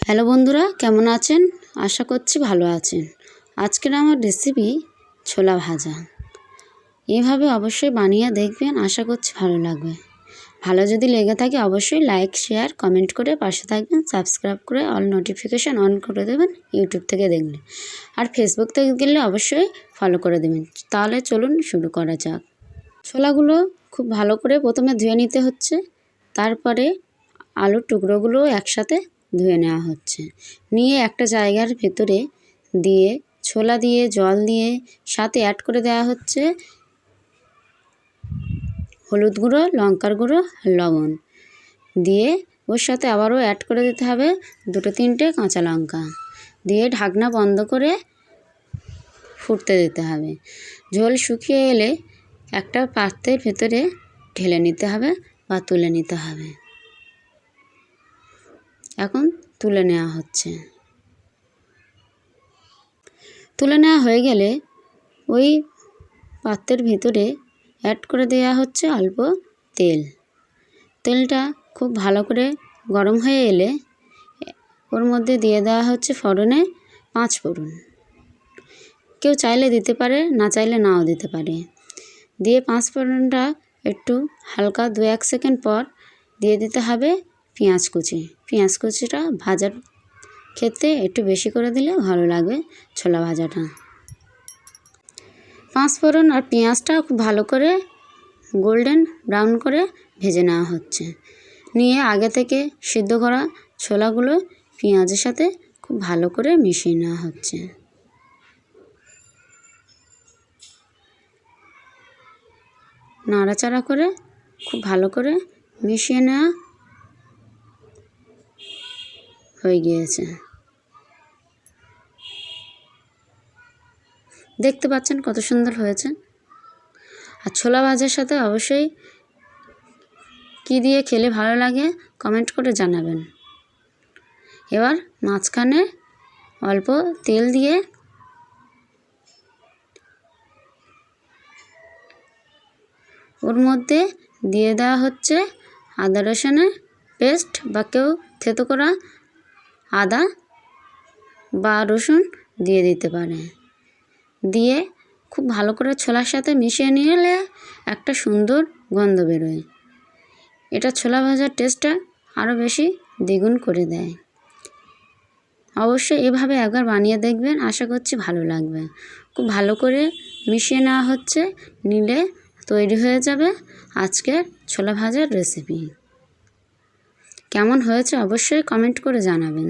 Hello বন্ধুরা, কেমন আছেন? আশা করছি ভালো আছেন। আজকের আমার রেসিপি ছোলা ভাজা। এইভাবে অবশ্যই বানিয়ে দেখবেন, আশা করছি ভালো লাগবে। ভালো যদি লেগে থাকে অবশ্যই লাইক, শেয়ার, কমেন্ট করে পাশে থাকবেন। সাবস্ক্রাইব করে অল নোটিফিকেশান অন করে দেবেন ইউটিউব থেকে দেখলে। আর ফেসবুক থেকে গেলে অবশ্যই ফলো করে দেবেন। তাহলে চলুন শুরু করা যাক। ছোলাগুলো খুব ভালো করে প্রথমে ধুয়ে নিতে হচ্ছে, তারপরে আলুর টুকরোগুলো একসাথে ধুয়ে নেওয়া হচ্ছে। নিয়ে একটা জায়গার ভেতরে দিয়ে ছোলা দিয়ে জল দিয়ে সাথে অ্যাড করে দেওয়া হচ্ছে হলুদ গুঁড়ো, লঙ্কার গুঁড়ো, লবণ দিয়ে ওর সাথে আবারও অ্যাড করে দিতে হবে 2-3টে কাঁচা লঙ্কা দিয়ে ঢাকনা বন্ধ করে ফুটতে দিতে হবে। ঝোল শুকিয়ে এলে একটা পাত্রের ভেতরে ঢেলে নিতে হবে বা তুলে নিতে হবে। এখন তুলে নেওয়া হচ্ছে। তুলে নেওয়া হয়ে গেলে ওই পাত্রের ভিতরে অ্যাড করে দেওয়া হচ্ছে অল্প তেল। তেলটা খুব ভালো করে গরম হয়ে এলে ওর মধ্যে দিয়ে দেওয়া হচ্ছে ফোড়নে 5 ফোড়ন। কেউ চাইলে দিতে পারে, না চাইলে নাও দিতে পারে। দিয়ে 5 ফোড়নটা একটু হালকা 2-1 সেকেন্ড পর দিয়ে দিতে হবে পেঁয়াজ কুচি। পেঁয়াজ কুচিটা ভাজার ক্ষেত্রে একটু বেশি করে দিলে ভালো লাগবে ছোলা ভাজাটা। 5 ফোড়ন আর পেঁয়াজটা খুব ভালো করে গোল্ডেন ব্রাউন করে ভেজে নেওয়া হচ্ছে। নিয়ে আগে থেকে সিদ্ধ করা ছোলাগুলো পেঁয়াজের সাথে খুব ভালো করে মিশিয়ে নেওয়া হচ্ছে। নাড়াচাড়া করে খুব ভালো করে মিশিয়ে নেওয়া হয়ে গিয়েছে। দেখতে পাচ্ছেন কত সুন্দর হয়েছে। আর ছোলা ভাজার সাথে অবশ্যই কী দিয়ে খেলে ভালো লাগে কমেন্ট করে জানাবেন। এবার মাঝখানে অল্প তেল দিয়ে ওর মধ্যে দিয়ে দেওয়া হচ্ছে আদা রসুনের পেস্ট বা কেউ থেতো করা আদা বা রসুন দিয়ে দিতে পারে। দিয়ে খুব ভালো করে ছোলার সাথে মিশিয়ে নিলে একটা সুন্দর গন্ধ বেরোয়। এটা ছোলা ভাজার টেস্টটা আরও বেশি দ্বিগুণ করে দেয়। অবশ্যই এভাবে একবার বানিয়ে দেখবেন, আশা করছি ভালো লাগবে। খুব ভালো করে মিশিয়ে নেওয়া হচ্ছে, নিলে তৈরি হয়ে যাবে আজকের ছোলা ভাজার রেসিপি। কেমন হয়েছে অবশ্যই কমেন্ট করে জানাবেন।